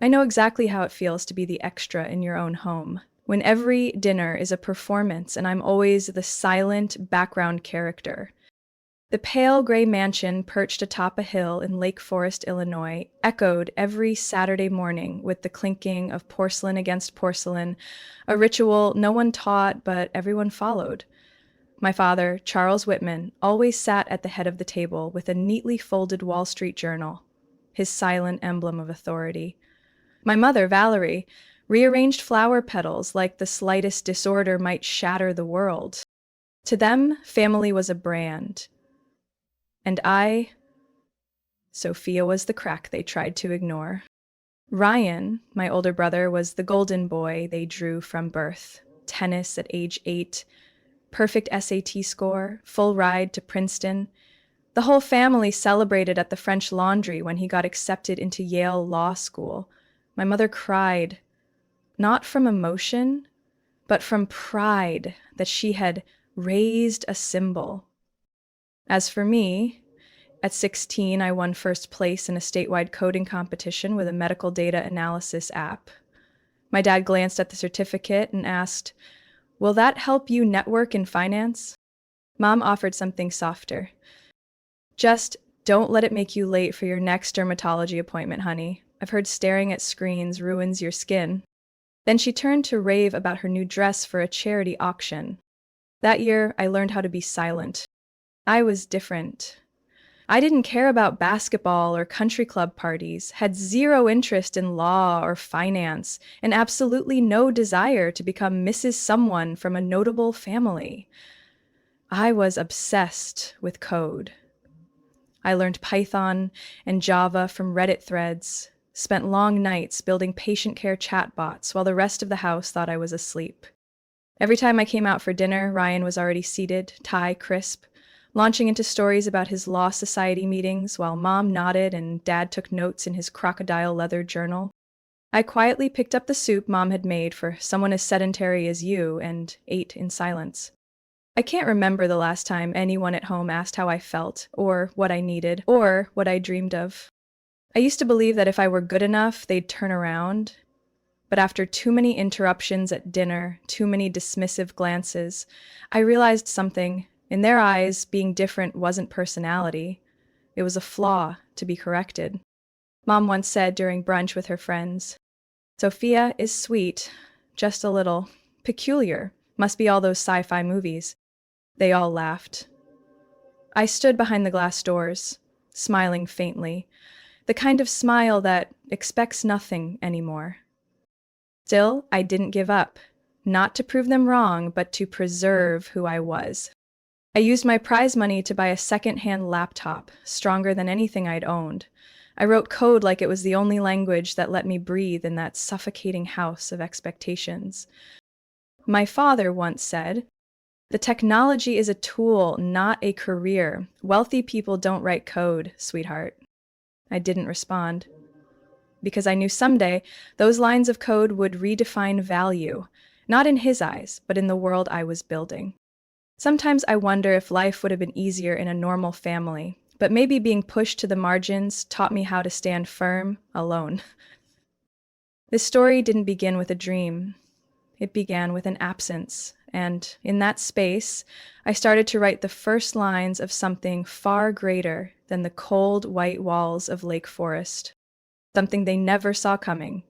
I know exactly how it feels to be the extra in your own home, when every dinner is a performance and I'm always the silent background character. The pale gray mansion perched atop a hill in Lake Forest, Illinois, echoed every Saturday morning with the clinking of porcelain against porcelain, a ritual no one taught but everyone followed. My father, Charles Whitman, always sat at the head of the table with a neatly folded Wall Street Journal, his silent emblem of authority. My mother, Valerie, rearranged flower petals like the slightest disorder might shatter the world. To them, family was a brand. And Sophia was the crack they tried to ignore. Ryan, my older brother, was the golden boy they drew from birth. Tennis at age 8, perfect SAT score, full ride to Princeton. The whole family celebrated at the French Laundry when he got accepted into Yale Law School. My mother cried, not from emotion, but from pride that she had raised a symbol. As for me, at 16, I won first place in a statewide coding competition with a medical data analysis app. My dad glanced at the certificate and asked, "Will that help you network in finance?" Mom offered something softer. "Just don't let it make you late for your next dermatology appointment, honey. I've heard staring at screens ruins your skin." Then she turned to rave about her new dress for a charity auction. That year, I learned how to be silent. I was different. I didn't care about basketball or country club parties, had zero interest in law or finance, and absolutely no desire to become Mrs. Someone from a notable family. I was obsessed with code. I learned Python and Java from Reddit threads, spent long nights building patient care chatbots while the rest of the house thought I was asleep. Every time I came out for dinner, Ryan was already seated, tie crisp, launching into stories about his Law Society meetings while Mom nodded and Dad took notes in his crocodile leather journal. I quietly picked up the soup Mom had made for someone as sedentary as you and ate in silence. I can't remember the last time anyone at home asked how I felt, or what I needed, or what I dreamed of. I used to believe that if I were good enough, they'd turn around. But after too many interruptions at dinner, too many dismissive glances, I realized something. In their eyes, being different wasn't personality. It was a flaw to be corrected. Mom once said during brunch with her friends, "Sophia is sweet, just a little. Peculiar. Must be all those sci-fi movies." They all laughed. I stood behind the glass doors, smiling faintly, the kind of smile that expects nothing anymore. Still, I didn't give up, not to prove them wrong, but to preserve who I was. I used my prize money to buy a second-hand laptop, stronger than anything I'd owned. I wrote code like it was the only language that let me breathe in that suffocating house of expectations. My father once said, "The technology is a tool, not a career. Wealthy people don't write code, sweetheart." I didn't respond, because I knew someday those lines of code would redefine value, not in his eyes, but in the world I was building. Sometimes I wonder if life would have been easier in a normal family, but maybe being pushed to the margins taught me how to stand firm, alone. This story didn't begin with a dream. It began with an absence, and in that space, I started to write the first lines of something far greater than the cold white walls of Lake Forest. Something they never saw coming.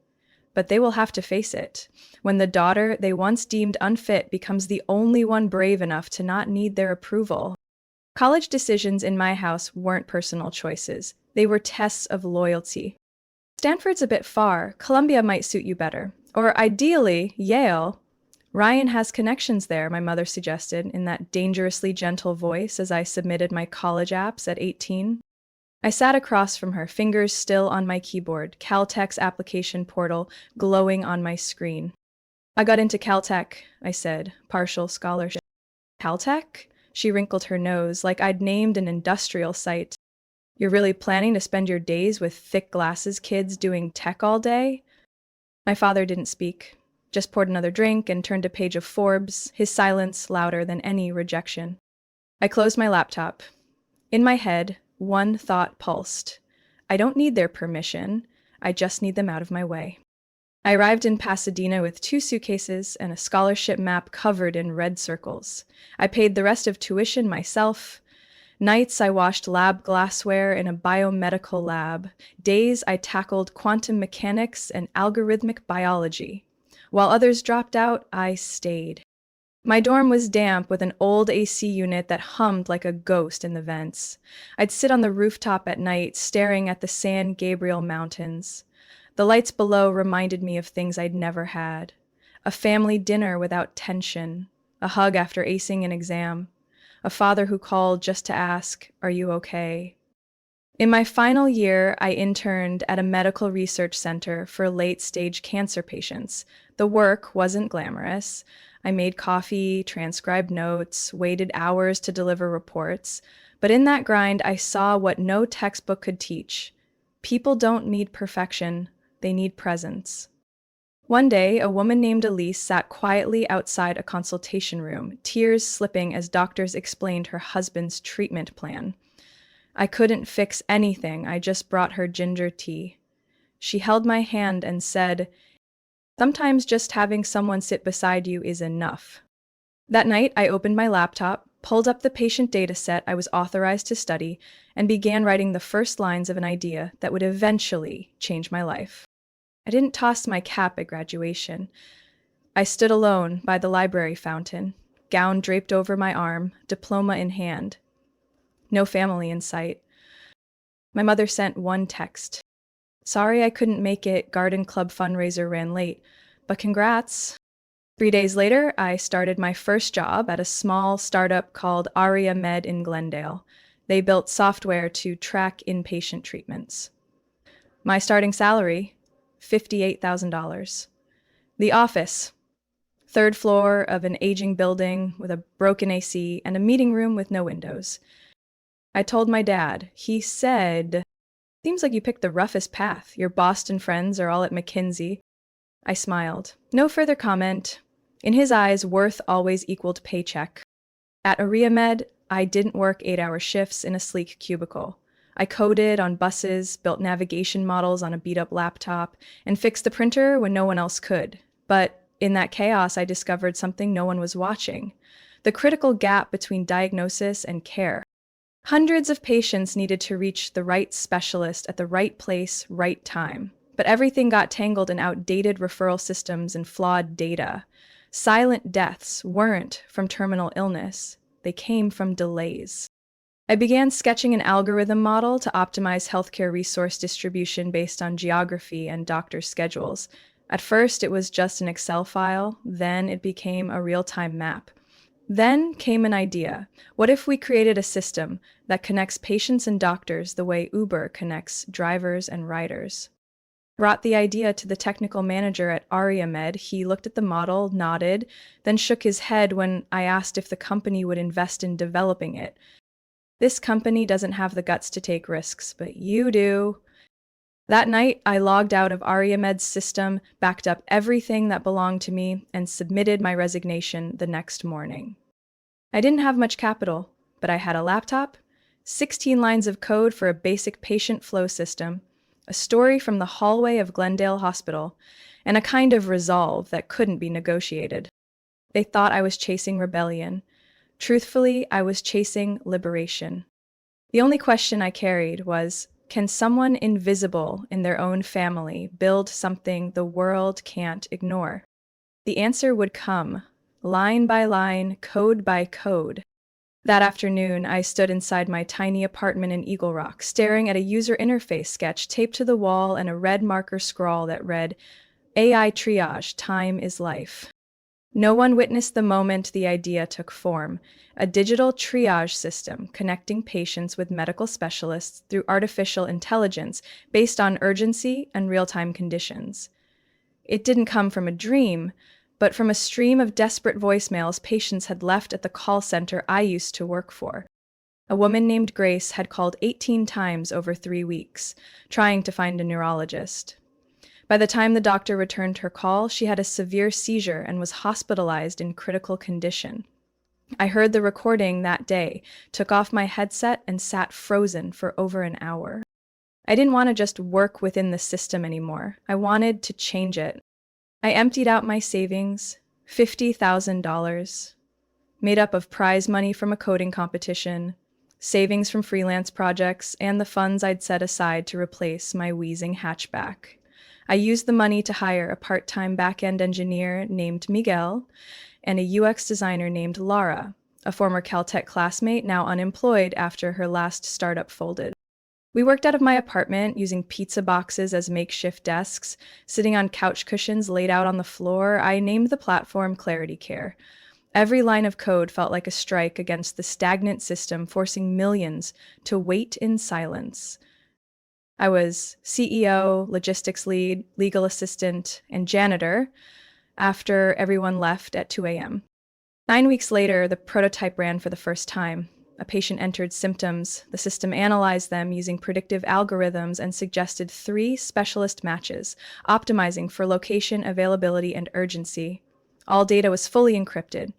But they will have to face it, when the daughter they once deemed unfit becomes the only one brave enough to not need their approval. College decisions in my house weren't personal choices. They were tests of loyalty. Stanford's a bit far. Columbia might suit you better. Or ideally, Yale. Ryan has connections there, my mother suggested in that dangerously gentle voice as I submitted my college apps at 18. I sat across from her, fingers still on my keyboard, Caltech's application portal glowing on my screen. "I got into Caltech," I said, partial scholarship. "Caltech?" She wrinkled her nose, like I'd named an industrial site. "You're really planning to spend your days with thick glasses kids doing tech all day?" My father didn't speak, just poured another drink and turned a page of Forbes, his silence louder than any rejection. I closed my laptop. In my head, one thought pulsed. I don't need their permission. I just need them out of my way. I arrived in Pasadena with 2 suitcases and a scholarship map covered in red circles. I paid the rest of tuition myself. Nights I washed lab glassware in a biomedical lab. Days I tackled quantum mechanics and algorithmic biology. While others dropped out, I stayed. My dorm was damp with an old AC unit that hummed like a ghost in the vents. I'd sit on the rooftop at night, staring at the San Gabriel Mountains. The lights below reminded me of things I'd never had. A family dinner without tension, a hug after acing an exam, a father who called just to ask, "Are you okay?" In my final year, I interned at a medical research center for late-stage cancer patients. The work wasn't glamorous. I made coffee, transcribed notes, waited hours to deliver reports. But in that grind, I saw what no textbook could teach. People don't need perfection, they need presence. One day, a woman named Elise sat quietly outside a consultation room, tears slipping as doctors explained her husband's treatment plan. I couldn't fix anything, I just brought her ginger tea. She held my hand and said, "Sometimes just having someone sit beside you is enough." That night, I opened my laptop, pulled up the patient data set I was authorized to study, and began writing the first lines of an idea that would eventually change my life. I didn't toss my cap at graduation. I stood alone by the library fountain, gown draped over my arm, diploma in hand. No family in sight. My mother sent one text. "Sorry I couldn't make it, garden club fundraiser ran late, but congrats." 3 days later, I started my first job at a small startup called Aria Med in Glendale. They built software to track inpatient treatments. My starting salary, $58,000. The office, 3rd floor of an aging building with a broken AC and a meeting room with no windows. I told my dad. He said, "Seems like you picked the roughest path. Your Boston friends are all at McKinsey." I smiled. No further comment. In his eyes, worth always equaled paycheck. At AreaMed, I didn't work 8-hour shifts in a sleek cubicle. I coded on buses, built navigation models on a beat-up laptop, and fixed the printer when no one else could. But in that chaos, I discovered something no one was watching: the critical gap between diagnosis and care. Hundreds of patients needed to reach the right specialist at the right place, right time. But everything got tangled in outdated referral systems and flawed data. Silent deaths weren't from terminal illness. They came from delays. I began sketching an algorithm model to optimize healthcare resource distribution based on geography and doctor schedules. At first, it was just an Excel file. Then it became a real-time map. Then came an idea. What if we created a system that connects patients and doctors the way Uber connects drivers and riders? Brought the idea to the technical manager at AreaMed. He looked at the model, nodded, then shook his head when I asked if the company would invest in developing it. "This company doesn't have the guts to take risks, but you do." That night, I logged out of AreaMed's system, backed up everything that belonged to me, and submitted my resignation the next morning. I didn't have much capital, but I had a laptop, 16 lines of code for a basic patient flow system, a story from the hallway of Glendale Hospital, and a kind of resolve that couldn't be negotiated. They thought I was chasing rebellion. Truthfully, I was chasing liberation. The only question I carried was, can someone invisible in their own family build something the world can't ignore? The answer would come, line by line, code by code. That afternoon, I stood inside my tiny apartment in Eagle Rock, staring at a user interface sketch taped to the wall and a red marker scrawl that read, "AI triage, time is life." No one witnessed the moment the idea took form: a digital triage system connecting patients with medical specialists through artificial intelligence based on urgency and real-time conditions. It didn't come from a dream, but from a stream of desperate voicemails patients had left at the call center I used to work for. A woman named Grace had called 18 times over 3 weeks, trying to find a neurologist. By the time the doctor returned her call, she had a severe seizure and was hospitalized in critical condition. I heard the recording that day, took off my headset, and sat frozen for over an hour. I didn't want to just work within the system anymore. I wanted to change it. I emptied out my savings, $50,000, made up of prize money from a coding competition, savings from freelance projects, and the funds I'd set aside to replace my wheezing hatchback. I used the money to hire a part-time back-end engineer named Miguel and a UX designer named Lara, a former Caltech classmate now unemployed after her last startup folded. We worked out of my apartment using pizza boxes as makeshift desks, sitting on couch cushions laid out on the floor. I named the platform Clarity Care. Every line of code felt like a strike against the stagnant system, forcing millions to wait in silence. I was CEO, logistics lead, legal assistant, and janitor after everyone left at 2 a.m. 9 weeks later, the prototype ran for the first time. A patient entered symptoms. The system analyzed them using predictive algorithms and suggested 3 specialist matches, optimizing for location, availability, and urgency. All data was fully encrypted.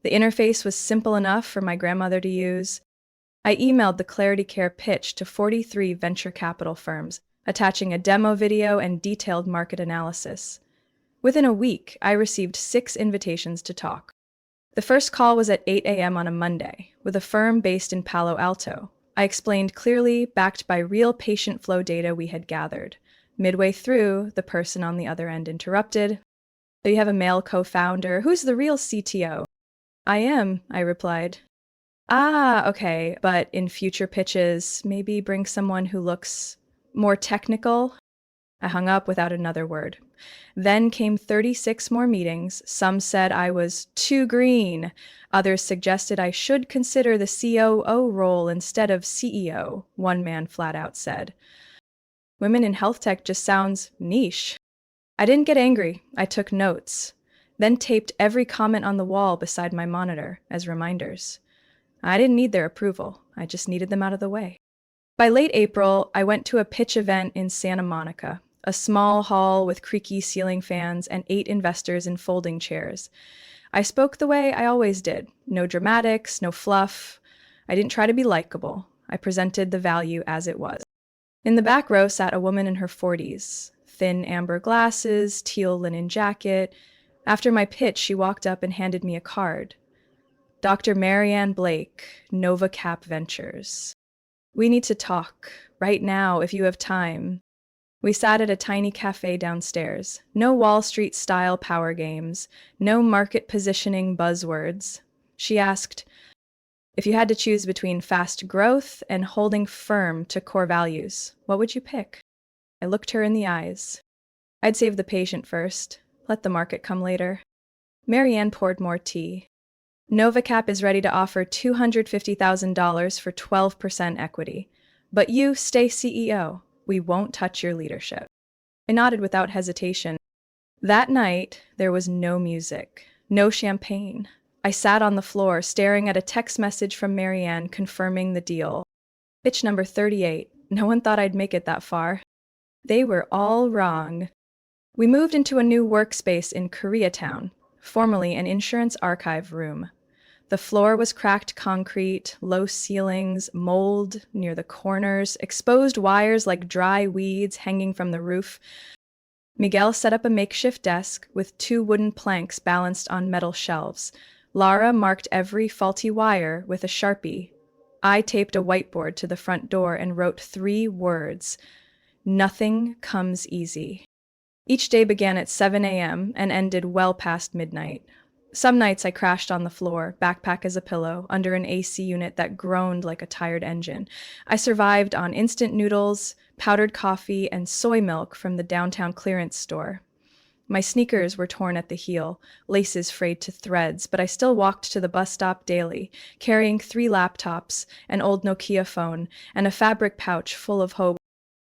The interface was simple enough for my grandmother to use. I emailed the Clarity Care pitch to 43 venture capital firms, attaching a demo video and detailed market analysis. Within a week, I received 6 invitations to talk. The first call was at 8 a.m. on a Monday, with a firm based in Palo Alto. I explained clearly, backed by real patient flow data we had gathered. Midway through, the person on the other end interrupted. "So you have a male co-founder. Who's the real CTO?" "I am," I replied. "Ah, okay, but in future pitches, maybe bring someone who looks more technical." I hung up without another word. Then came 36 more meetings. Some said I was too green. Others suggested I should consider the COO role instead of CEO, one man flat out said. Women in health tech just sounds niche. I didn't get angry. I took notes, then taped every comment on the wall beside my monitor as reminders. I didn't need their approval. I just needed them out of the way. By late April, I went to a pitch event in Santa Monica, a small hall with creaky ceiling fans and 8 investors in folding chairs. I spoke the way I always did. No dramatics, no fluff. I didn't try to be likable. I presented the value as it was. In the back row sat a woman in her 40s, thin amber glasses, teal linen jacket. After my pitch, she walked up and handed me a card. Dr. Marianne Blake, Nova Cap Ventures. "We need to talk, right now, if you have time." We sat at a tiny cafe downstairs. No Wall Street-style power games, no market positioning buzzwords. She asked, "If you had to choose between fast growth and holding firm to core values, what would you pick?" I looked her in the eyes. "I'd save the patient first. Let the market come later." Marianne poured more tea. "NovaCap is ready to offer $250,000 for 12% equity. But you stay CEO. We won't touch your leadership." I nodded without hesitation. That night, there was no music, no champagne. I sat on the floor, staring at a text message from Marianne confirming the deal. Pitch number 38. No one thought I'd make it that far. They were all wrong. We moved into a new workspace in Koreatown, formerly an insurance archive room. The floor was cracked concrete, low ceilings, mold near the corners, exposed wires like dry weeds hanging from the roof. Miguel set up a makeshift desk with 2 wooden planks balanced on metal shelves. Lara marked every faulty wire with a Sharpie. I taped a whiteboard to the front door and wrote 3 words: "Nothing comes easy." Each day began at 7 a.m. and ended well past midnight. Some nights I crashed on the floor, backpack as a pillow, under an AC unit that groaned like a tired engine. I survived on instant noodles, powdered coffee, and soy milk from the downtown clearance store. My sneakers were torn at the heel, laces frayed to threads, but I still walked to the bus stop daily, carrying 3 laptops, an old Nokia phone, and a fabric pouch full of hope.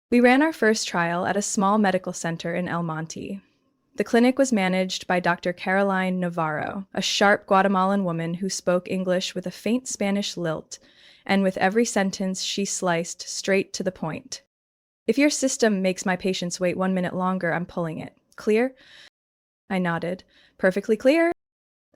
We ran our first trial at a small medical center in El Monte. The clinic was managed by Dr. Caroline Navarro, a sharp Guatemalan woman who spoke English with a faint Spanish lilt, and with every sentence she sliced straight to the point. "If your system makes my patients wait 1 minute longer, I'm pulling it. Clear?" I nodded. "Perfectly clear."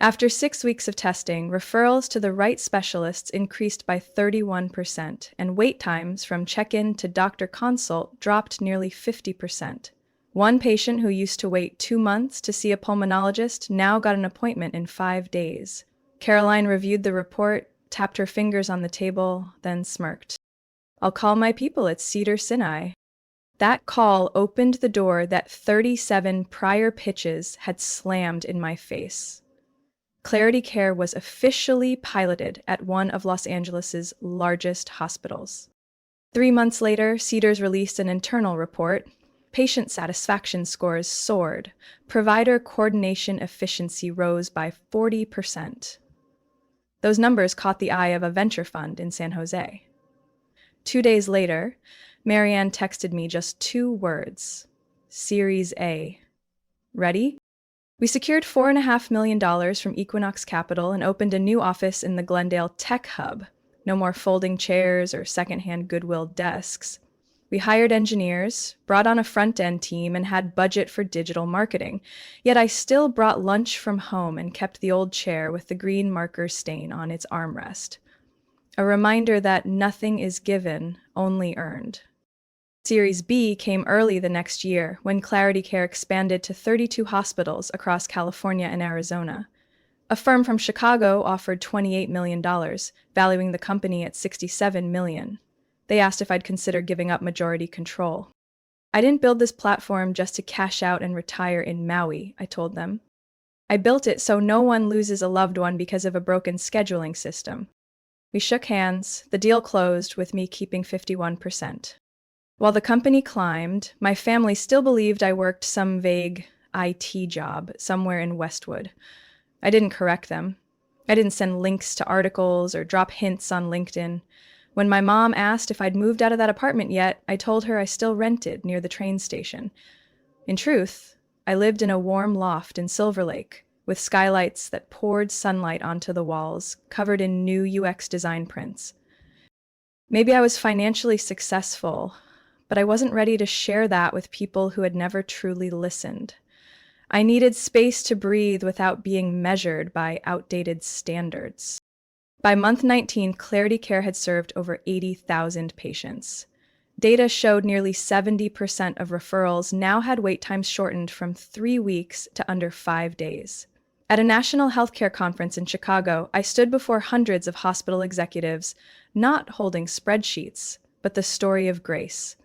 After 6 weeks of testing, referrals to the right specialists increased by 31%, and wait times from check-in to doctor consult dropped nearly 50%. One patient who used to wait 2 months to see a pulmonologist now got an appointment in 5 days. Caroline reviewed the report, tapped her fingers on the table, then smirked. "I'll call my people at Cedars-Sinai." That call opened the door that 37 prior pitches had slammed in my face. Clarity Care was officially piloted at one of Los Angeles's largest hospitals. 3 months later, Cedars released an internal report. Patient satisfaction scores soared. Provider coordination efficiency rose by 40%. Those numbers caught the eye of a venture fund in San Jose. 2 days later, Marianne texted me just 2 words: Series A. Ready? We secured $4.5 million from Equinox Capital and opened a new office in the Glendale Tech Hub. No more folding chairs or secondhand Goodwill desks. We hired engineers, brought on a front-end team, and had budget for digital marketing. Yet I still brought lunch from home and kept the old chair with the green marker stain on its armrest. A reminder that nothing is given, only earned. Series B came early the next year when Clarity Care expanded to 32 hospitals across California and Arizona. A firm from Chicago offered $28 million, valuing the company at $67 million. They asked if I'd consider giving up majority control. "I didn't build this platform just to cash out and retire in Maui," I told them. "I built it so no one loses a loved one because of a broken scheduling system." We shook hands. The deal closed with me keeping 51%. While the company climbed, my family still believed I worked some vague IT job somewhere in Westwood. I didn't correct them. I didn't send links to articles or drop hints on LinkedIn. When my mom asked if I'd moved out of that apartment yet, I told her I still rented near the train station. In truth, I lived in a warm loft in Silver Lake, with skylights that poured sunlight onto the walls, covered in new UX design prints. Maybe I was financially successful, but I wasn't ready to share that with people who had never truly listened. I needed space to breathe without being measured by outdated standards. By month 19, Clarity Care had served over 80,000 patients. Data showed nearly 70% of referrals now had wait times shortened from 3 weeks to under 5 days. At a national healthcare conference in Chicago, I stood before hundreds of hospital executives, not holding spreadsheets, but the story of grace.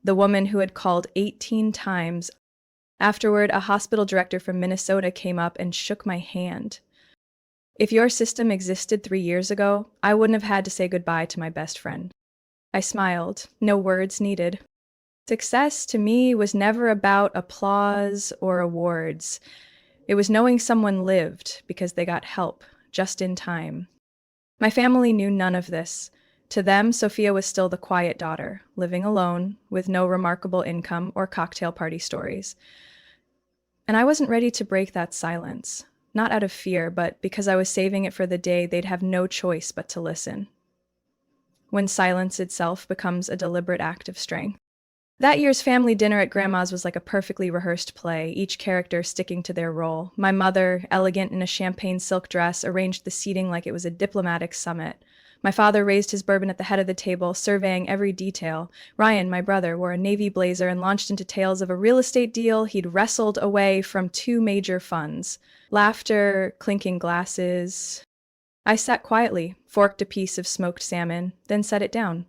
The woman who had called 18 times. Afterward, a hospital director from Minnesota came up and shook my hand. "If your system existed 3 years ago, I wouldn't have had to say goodbye to my best friend." I smiled, no words needed. Success to me was never about applause or awards. It was knowing someone lived because they got help, just in time. My family knew none of this. To them, Sophia was still the quiet daughter, living alone, with no remarkable income or cocktail party stories. And I wasn't ready to break that silence. Not out of fear, but because I was saving it for the day they'd have no choice but to listen. When silence itself becomes a deliberate act of strength. That year's family dinner at Grandma's was like a perfectly rehearsed play, each character sticking to their role. My mother, elegant in a champagne silk dress, arranged the seating like it was a diplomatic summit. My father raised his bourbon at the head of the table, surveying every detail. Ryan, my brother, wore a navy blazer and launched into tales of a real estate deal he'd wrestled away from 2 major funds. Laughter, clinking glasses. I sat quietly, forked a piece of smoked salmon, then set it down.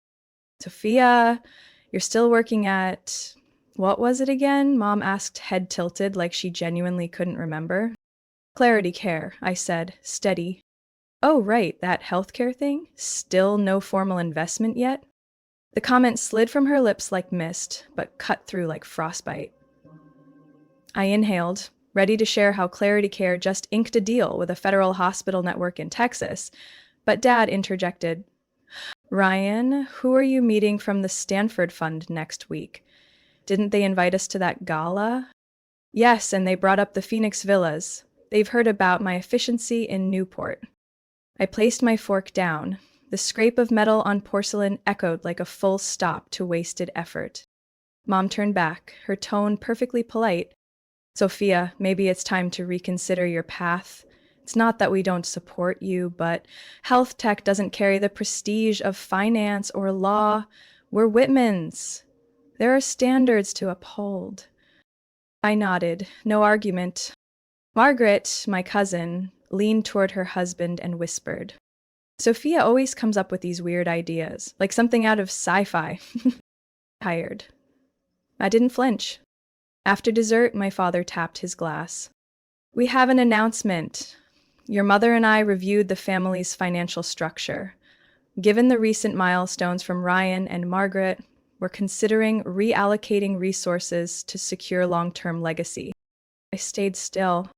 "Sophia, you're still working at... what was it again?" Mom asked, head tilted like she genuinely couldn't remember. "Clarity Care," I said, steady. "Oh, right, that healthcare thing? Still no formal investment yet?" The comment slid from her lips like mist, but cut through like frostbite. I inhaled, ready to share how Clarity Care just inked a deal with a federal hospital network in Texas, but Dad interjected. "Ryan, who are you meeting from the Stanford Fund next week? Didn't they invite us to that gala?" "Yes, and they brought up the Phoenix Villas. They've heard about my efficiency in Newport." I placed my fork down. The scrape of metal on porcelain echoed like a full stop to wasted effort. Mom turned back, her tone perfectly polite. "Sophia, maybe it's time to reconsider your path. It's not that we don't support you, but health tech doesn't carry the prestige of finance or law. We're Whitmans. There are standards to uphold. I nodded, no argument. Margaret, my cousin, leaned toward her husband and whispered, Sophia always comes up with these weird ideas, like something out of sci-fi. Tired. I didn't flinch. After dessert, my father tapped his glass. We have an announcement. Your mother and I reviewed the family's financial structure. Given the recent milestones from Ryan and Margaret, we're considering reallocating resources to secure long-term legacy. I stayed still.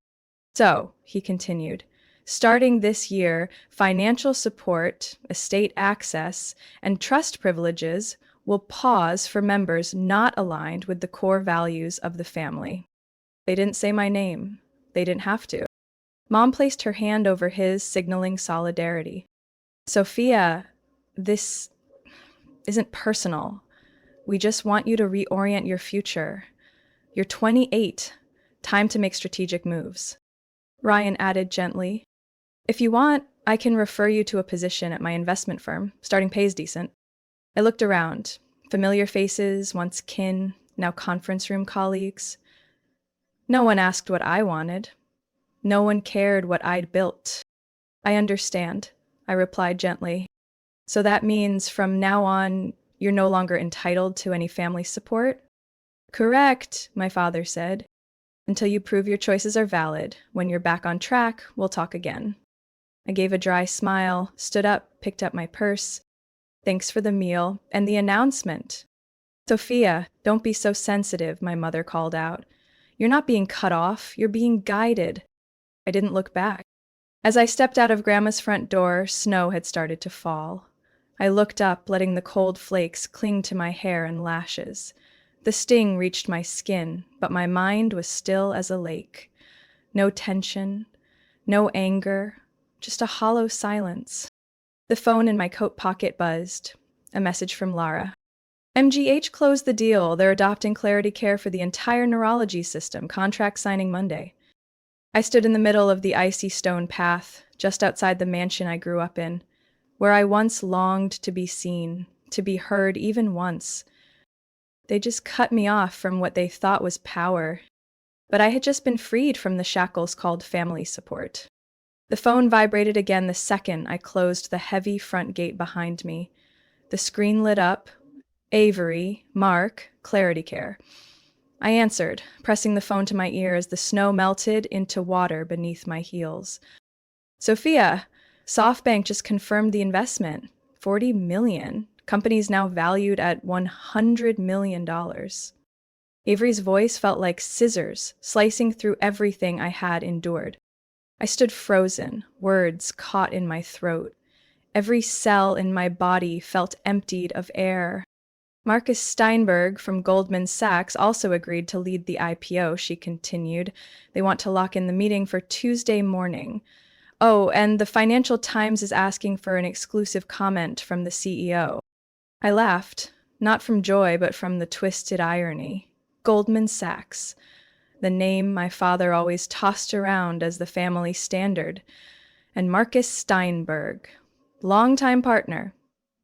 So, he continued, starting this year, financial support, estate access, and trust privileges will pause for members not aligned with the core values of the family. They didn't say my name. They didn't have to. Mom placed her hand over his, signaling solidarity. Sophia, this isn't personal. We just want you to reorient your future. You're 28. Time to make strategic moves. Ryan added gently, If you want, I can refer you to a position at my investment firm. Starting pay is decent. I looked around. Familiar faces, once kin, now conference room colleagues. No one asked what I wanted. No one cared what I'd built. I understand, I replied gently. So that means from now on, you're no longer entitled to any family support? Correct, my father said. Until you prove your choices are valid. When you're back on track, we'll talk again. I gave a dry smile, stood up, picked up my purse. Thanks for the meal and the announcement. Sophia, don't be so sensitive, my mother called out. You're not being cut off, you're being guided. I didn't look back. As I stepped out of Grandma's front door, snow had started to fall. I looked up, letting the cold flakes cling to my hair and lashes. The sting reached my skin, but my mind was still as a lake. No tension, no anger, just a hollow silence. The phone in my coat pocket buzzed. A message from Lara. MGH closed the deal. They're adopting Clarity Care for the entire neurology system. Contract signing Monday. I stood in the middle of the icy stone path, just outside the mansion I grew up in, where I once longed to be seen, to be heard even once. They just cut me off from what they thought was power, but I had just been freed from the shackles called family support. The phone vibrated again the second I closed the heavy front gate behind me. The screen lit up. Avery, Mark, Clarity Care. I answered, pressing the phone to my ear as the snow melted into water beneath my heels. Sophia, SoftBank just confirmed the investment. $40 million. Company's now valued at $100 million. Avery's voice felt like scissors, slicing through everything I had endured. I stood frozen, words caught in my throat. Every cell in my body felt emptied of air. Marcus Steinberg from Goldman Sachs also agreed to lead the IPO, she continued. They want to lock in the meeting for Tuesday morning. Oh, and the Financial Times is asking for an exclusive comment from the CEO. I laughed, not from joy, but from the twisted irony. Goldman Sachs, the name my father always tossed around as the family standard, and Marcus Steinberg, longtime partner,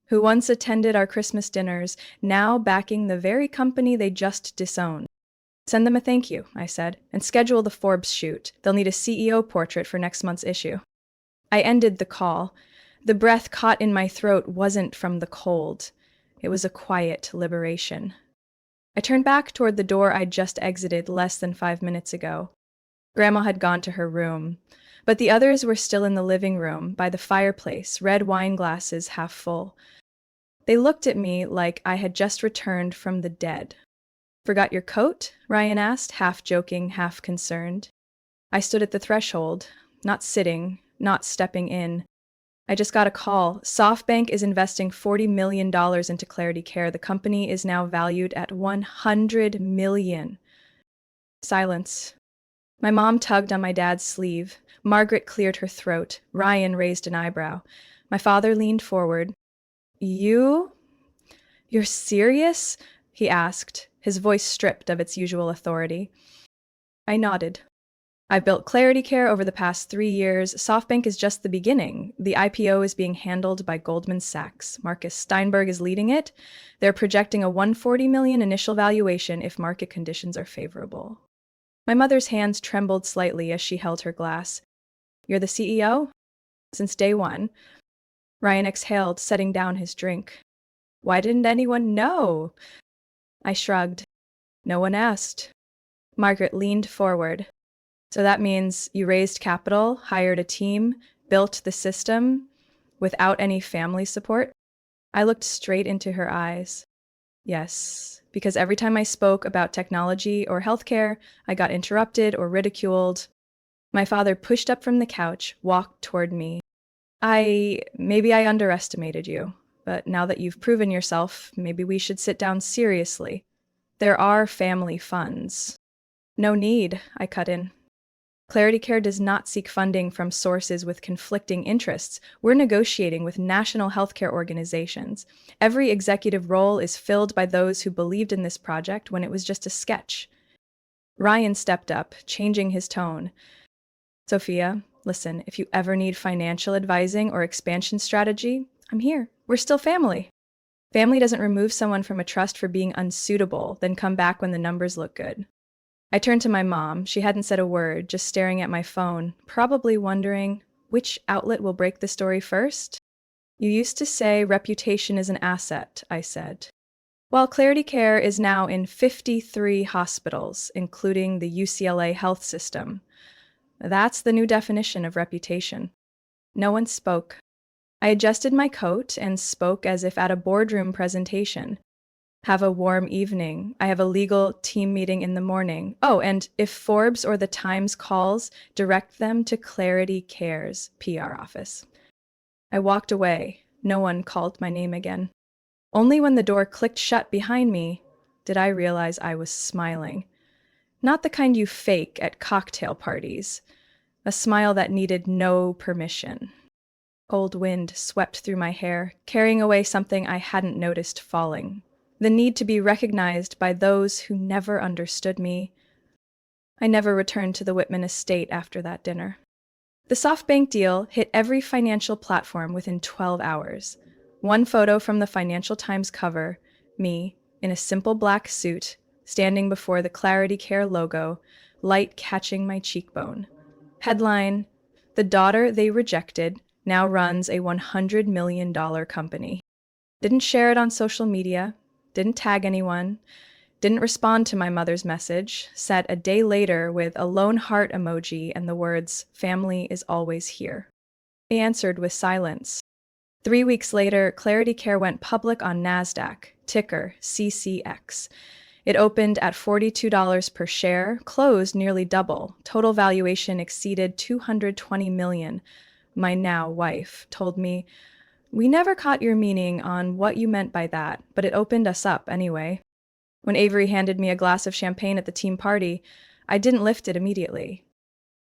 who once attended our Christmas dinners, now backing the very company they just disowned. Send them a thank you, I said, and schedule the Forbes shoot. They'll need a CEO portrait for next month's issue. I ended the call. The breath caught in my throat wasn't from the cold. It was a quiet liberation. I turned back toward the door I'd just exited less than 5 minutes ago. Grandma had gone to her room, but the others were still in the living room, by the fireplace, red wine glasses half full. They looked at me like I had just returned from the dead. Forgot your coat? Ryan asked, half joking, half concerned. I stood at the threshold, not sitting, not stepping in. I just got a call. SoftBank is investing $40 million into Clarity Care. The company is now valued at $100 million. Silence. My mom tugged on my dad's sleeve. Margaret cleared her throat. Ryan raised an eyebrow. My father leaned forward. You're serious? He asked, his voice stripped of its usual authority. I nodded. I've built Clarity Care over the past 3 years. SoftBank is just the beginning. The IPO is being handled by Goldman Sachs. Marcus Steinberg is leading it. They're projecting a 140 million initial valuation if market conditions are favorable. My mother's hands trembled slightly as she held her glass. You're the CEO? Since day one. Ryan exhaled, setting down his drink. Why didn't anyone know? I shrugged. No one asked. Margaret leaned forward. So that means you raised capital, hired a team, built the system without any family support? I looked straight into her eyes. Yes, because every time I spoke about technology or healthcare, I got interrupted or ridiculed. My father pushed up from the couch, walked toward me. Maybe I underestimated you, but now that you've proven yourself, maybe we should sit down seriously. There are family funds. No need, I cut in. Clarity Care does not seek funding from sources with conflicting interests. We're negotiating with national healthcare organizations. Every executive role is filled by those who believed in this project when it was just a sketch. Ryan stepped up, changing his tone. Sophia, listen, if you ever need financial advising or expansion strategy, I'm here. We're still family. Family doesn't remove someone from a trust for being unsuitable, then come back when the numbers look good. I turned to my mom. She hadn't said a word, just staring at my phone, probably wondering, which outlet will break the story first? You used to say reputation is an asset, I said. Well, Clarity Care is now in 53 hospitals, including the UCLA health system. That's the new definition of reputation. No one spoke. I adjusted my coat and spoke as if at a boardroom presentation. Have a warm evening. I have a legal team meeting in the morning. Oh, and if Forbes or the Times calls, direct them to Clarity Care's PR office. I walked away. No one called my name again. Only when the door clicked shut behind me did I realize I was smiling. Not the kind you fake at cocktail parties. A smile that needed no permission. Cold wind swept through my hair, carrying away something I hadn't noticed falling. The need to be recognized by those who never understood me. I never returned to the Whitman estate after that dinner. The SoftBank deal hit every financial platform within 12 hours. One photo from the Financial Times cover, me, in a simple black suit, standing before the Clarity Care logo, light catching my cheekbone. Headline, the daughter they rejected now runs a $100 million company. Didn't share it on social media, didn't tag anyone, didn't respond to my mother's message, set a day later with a lone heart emoji and the words, family is always here. I answered with silence. 3 weeks later, Clarity Care went public on NASDAQ, ticker CCX. It opened at $42 per share, closed nearly double. Total valuation exceeded $220 million. My now wife told me, we never caught your meaning on what you meant by that, but it opened us up anyway. When Avery handed me a glass of champagne at the team party, I didn't lift it immediately.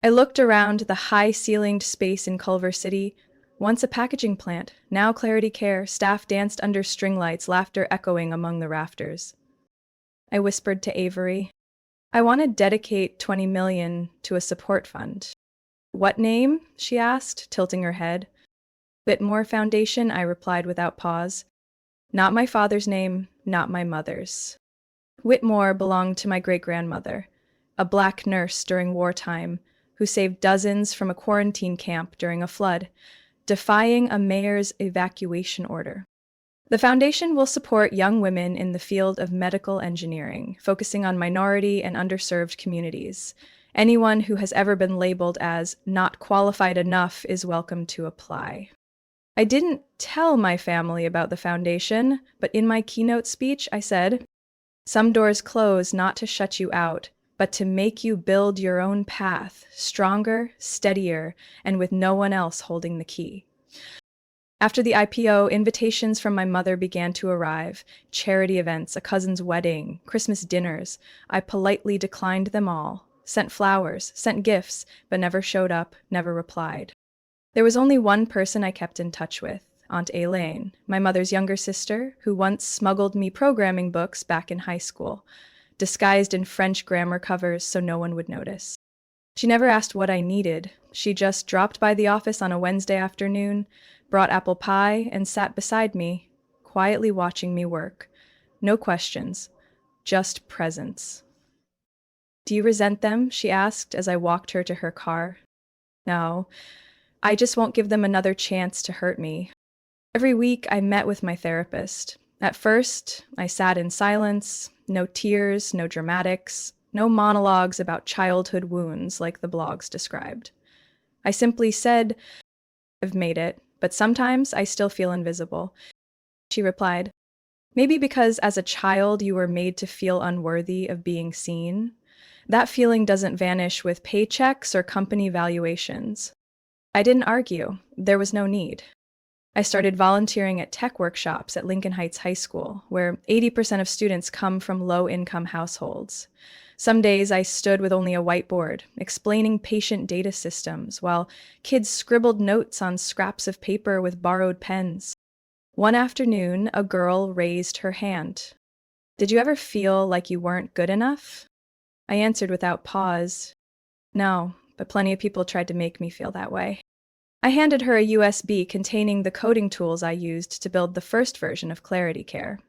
I looked around the high-ceilinged space in Culver City, once a packaging plant, now Clarity Care. Staff danced under string lights, laughter echoing among the rafters. I whispered to Avery, I want to dedicate $20 million to a support fund. What name? She asked, tilting her head. Whitmore Foundation, I replied without pause. Not my father's name, not my mother's. Whitmore belonged to my great-grandmother, a black nurse during wartime, who saved dozens from a quarantine camp during a flood, defying a mayor's evacuation order. The foundation will support young women in the field of medical engineering, focusing on minority and underserved communities. Anyone who has ever been labeled as not qualified enough is welcome to apply. I didn't tell my family about the foundation, but in my keynote speech, I said, some doors close not to shut you out, but to make you build your own path, stronger, steadier, and with no one else holding the key. After the IPO, invitations from my mother began to arrive. Charity events, a cousin's wedding, Christmas dinners. I politely declined them all, sent flowers, sent gifts, but never showed up, never replied. There was only one person I kept in touch with, Aunt Elaine, my mother's younger sister, who once smuggled me programming books back in high school, disguised in French grammar covers so no one would notice. She never asked what I needed. She just dropped by the office on a Wednesday afternoon, brought apple pie, and sat beside me, quietly watching me work. No questions, just presence. Do you resent them? She asked as I walked her to her car. No, I just won't give them another chance to hurt me. Every week, I met with my therapist. At first, I sat in silence, no tears, no dramatics, no monologues about childhood wounds like the blogs described. I simply said, I've made it, but sometimes I still feel invisible. She replied, maybe because as a child you were made to feel unworthy of being seen. That feeling doesn't vanish with paychecks or company valuations. I didn't argue. There was no need. I started volunteering at tech workshops at Lincoln Heights High School, where 80% of students come from low-income households. Some days I stood with only a whiteboard, explaining patient data systems, while kids scribbled notes on scraps of paper with borrowed pens. One afternoon, a girl raised her hand. Did you ever feel like you weren't good enough? I answered without pause. No, but plenty of people tried to make me feel that way. I handed her a USB containing the coding tools I used to build the first version of Clarity Care.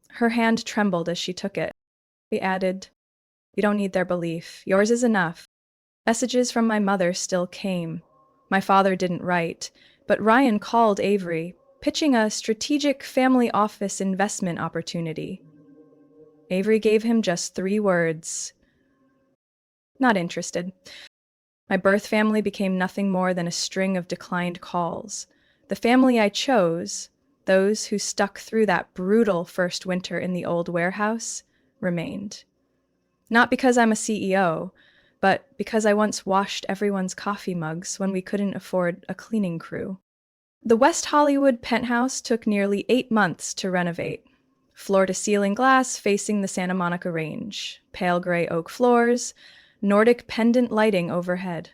Her hand trembled as she took it. We added, you don't need their belief. Yours is enough. Messages from my mother still came. My father didn't write, but Ryan called Avery, pitching a strategic family office investment opportunity. Avery gave him just 3 words. Not interested. My birth family became nothing more than a string of declined calls. The family I chose, those who stuck through that brutal first winter in the old warehouse, remained. Not because I'm a CEO, but because I once washed everyone's coffee mugs when we couldn't afford a cleaning crew. The West Hollywood penthouse took nearly 8 months to renovate. Floor-to-ceiling glass facing the Santa Monica Range, pale gray oak floors, Nordic pendant lighting overhead.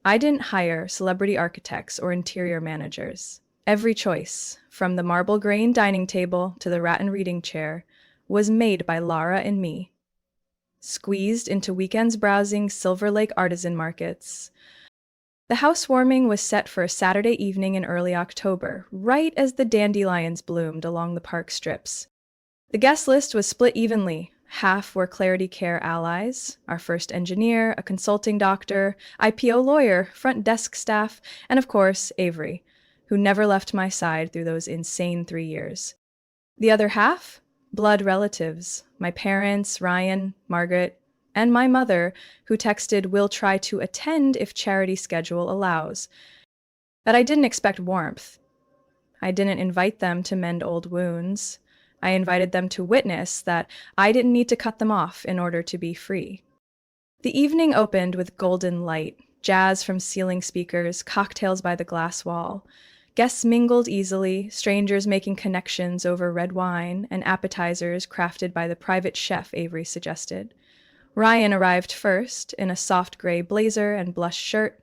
I didn't hire celebrity architects or interior managers. Every choice, from the marble grain dining table to the rattan reading chair, was made by Lara and me. Squeezed into weekends browsing Silver Lake artisan markets. The housewarming was set for a Saturday evening in early October, right as the dandelions bloomed along the park strips. The guest list was split evenly. Half were Clarity Care allies, our first engineer, a consulting doctor, IPO lawyer, front desk staff, and of course, Avery, who never left my side through those insane 3 years. The other half? Blood relatives, my parents, Ryan, Margaret, and my mother, who texted, "We'll try to attend if charity schedule allows." But I didn't expect warmth. I didn't invite them to mend old wounds. I invited them to witness that I didn't need to cut them off in order to be free. The evening opened with golden light, jazz from ceiling speakers, cocktails by the glass wall. Guests mingled easily, strangers making connections over red wine, and appetizers crafted by the private chef Avery suggested. Ryan arrived first, in a soft gray blazer and blush shirt.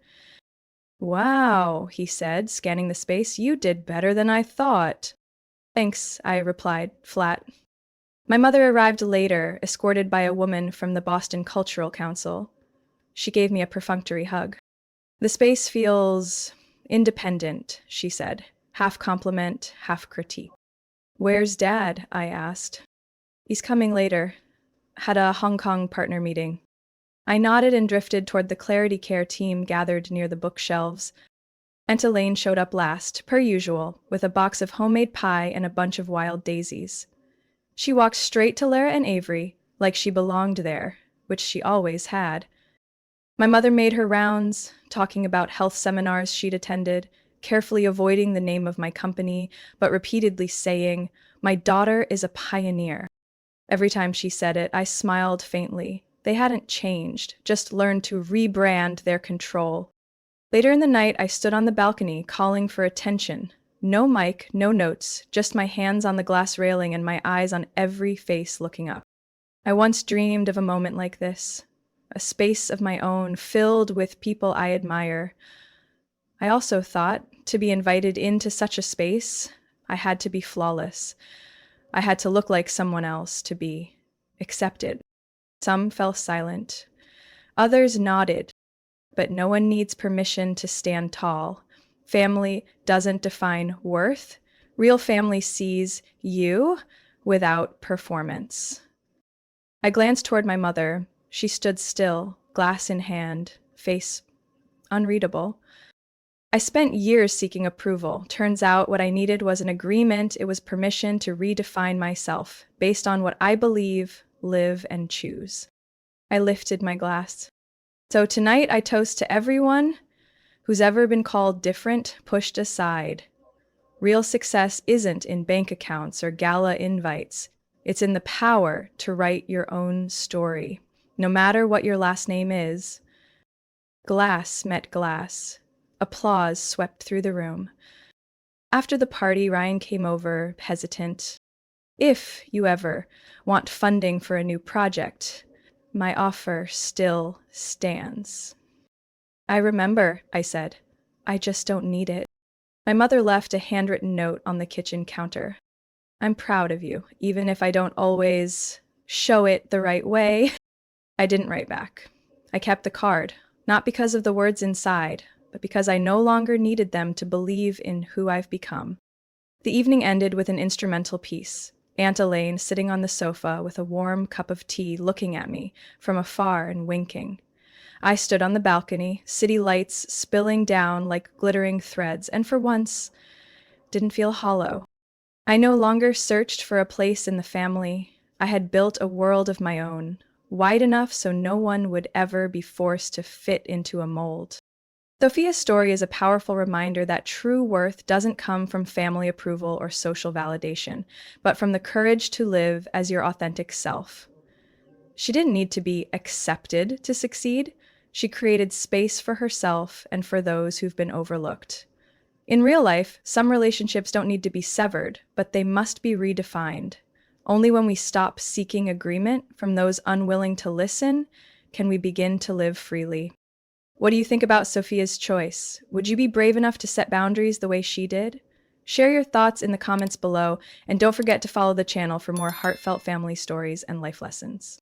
"Wow," he said, scanning the space, "you did better than I thought." "Thanks," I replied, flat. My mother arrived later, escorted by a woman from the Boston Cultural Council. She gave me a perfunctory hug. "The space feels independent," she said, half compliment, half critique. "Where's Dad?" I asked. "He's coming later. Had a Hong Kong partner meeting." I nodded and drifted toward the Clarity Care team gathered near the bookshelves. Aunt Elaine showed up last, per usual, with a box of homemade pie and a bunch of wild daisies. She walked straight to Lara and Avery, like she belonged there, which she always had. My mother made her rounds, talking about health seminars she'd attended, carefully avoiding the name of my company, but repeatedly saying, "My daughter is a pioneer." Every time she said it, I smiled faintly. They hadn't changed, just learned to rebrand their control. Later in the night, I stood on the balcony, calling for attention. No mic, no notes, just my hands on the glass railing and my eyes on every face looking up. I once dreamed of a moment like this, a space of my own, filled with people I admire. I also thought, to be invited into such a space, I had to be flawless. I had to look like someone else to be accepted. Some fell silent. Others nodded, but no one needs permission to stand tall. Family doesn't define worth. Real family sees you without performance. I glanced toward my mother. She stood still, glass in hand, face unreadable. I spent years seeking approval. Turns out what I needed was an agreement. It was permission to redefine myself based on what I believe, live, and choose. I lifted my glass. So tonight I toast to everyone who's ever been called different, pushed aside. Real success isn't in bank accounts or gala invites. It's in the power to write your own story. No matter what your last name is. Glass met glass. Applause swept through the room. After the party, Ryan came over, hesitant. If you ever want funding for a new project, my offer still stands. I remember, I said. I just don't need it. My mother left a handwritten note on the kitchen counter. I'm proud of you, even if I don't always show it the right way. I didn't write back. I kept the card, not because of the words inside, but because I no longer needed them to believe in who I've become. The evening ended with an instrumental piece. Aunt Elaine sitting on the sofa with a warm cup of tea looking at me from afar and winking. I stood on the balcony, city lights spilling down like glittering threads, and for once, didn't feel hollow. I no longer searched for a place in the family. I had built a world of my own, wide enough so no one would ever be forced to fit into a mold. Sophia's story is a powerful reminder that true worth doesn't come from family approval or social validation, but from the courage to live as your authentic self. She didn't need to be accepted to succeed. She created space for herself and for those who've been overlooked. In real life, some relationships don't need to be severed, but they must be redefined. Only when we stop seeking agreement from those unwilling to listen can we begin to live freely. What do you think about Sophia's choice? Would you be brave enough to set boundaries the way she did? Share your thoughts in the comments below, and don't forget to follow the channel for more heartfelt family stories and life lessons.